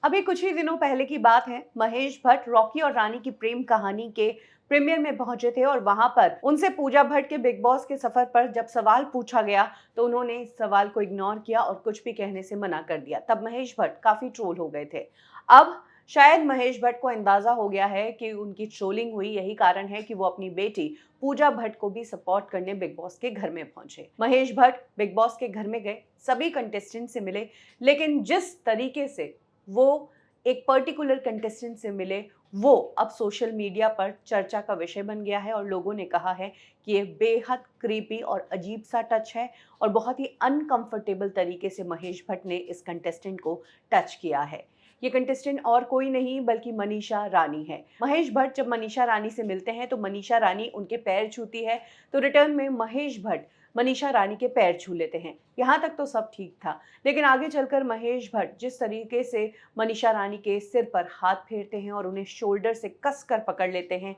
अभी कुछ ही दिनों पहले की बात है। महेश भट्ट रॉकी और रानी की प्रेम कहानी के प्रीमियर में पहुंचे थे और वहां पर उनसे पूजा भट्ट के बिग बॉस के सफर पर जब सवाल पूछा गया तो उन्होंने इस सवाल को इग्नोर किया और कुछ भी कहने से मना कर दिया। तब महेश भट्ट काफी ट्रोल हो गए थे। अब शायद महेश भट्ट को अंदाजा हो गया है कि उनकी ट्रोलिंग हुई, यही कारण है कि वो अपनी बेटी पूजा भट्ट को भी सपोर्ट करने बिग बॉस के घर में पहुंचे। महेश भट्ट बिग बॉस के घर में गए, सभी कंटेस्टेंट से मिले, लेकिन जिस तरीके से वो एक पर्टिकुलर कंटेस्टेंट से मिले, वो अब सोशल मीडिया पर चर्चा का विषय बन गया है और लोगों ने कहा है कि ये बेहद क्रीपी और अजीब सा टच है और बहुत ही अनकंफर्टेबल तरीके से महेश भट्ट ने इस कंटेस्टेंट को टच किया है। ये कंटेस्टेंट और कोई नहीं बल्कि मनीषा रानी है। महेश भट्ट जब मनीषा रानी से मिलते हैं तो मनीषा रानी उनके पैर छूती है, तो रिटर्न में महेश भट्ट मनीषा रानी के पैर छू लेते हैं। यहाँ तक तो सब ठीक था, लेकिन आगे चलकर महेश भट्ट जिस तरीके से मनीषा रानी के सिर पर हाथ फेरते हैं और उन्हें शोल्डर से कस कर पकड़ लेते हैं,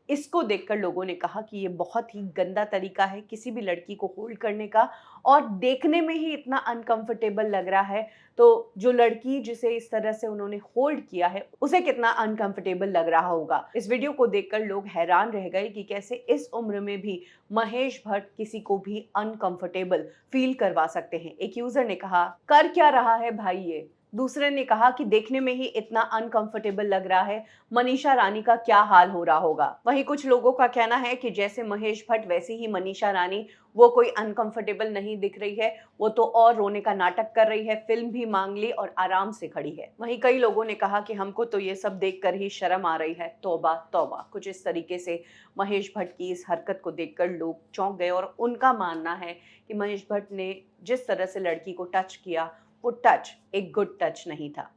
इसको देखकर लोगों ने कहा कि ये बहुत ही गंदा तरीका है किसी भी लड़की को होल्ड करने का और देखने में ही इतना अनकंफर्टेबल लग रहा है, तो जो लड़की जिसे इस तरह से उन्होंने होल्ड किया है उसे कितना अनकंफर्टेबल लग रहा होगा। इस वीडियो को देखकर लोग हैरान रह गए कि कैसे इस उम्र में भी महेश भट्ट किसी को भी अनकंफर्टेबल फील करवा सकते हैं। एक यूजर ने कहा, कर क्या रहा है भाई ये। दूसरे ने कहा कि देखने में ही इतना अनकंफर्टेबल लग रहा है, मनीषा रानी का क्या हाल हो रहा होगा। वहीं कुछ लोगों का कहना है कि जैसे महेश भट्ट वैसे ही मनीषा रानी, वो कोई अनकंफर्टेबल नहीं दिख रही है, वो तो और रोने का नाटक कर रही है, फिल्म भी मांग ली और आराम से खड़ी है। वहीं कई लोगों ने कहा कि हमको तो ये सब देखकर ही शर्म आ रही है, तौबा तौबा। कुछ इस तरीके से महेश भट्ट की इस हरकत को देखकर लोग चौंक गए और उनका मानना है कि महेश भट्ट ने जिस तरह से लड़की को टच किया, वो टच एक गुड टच नहीं था।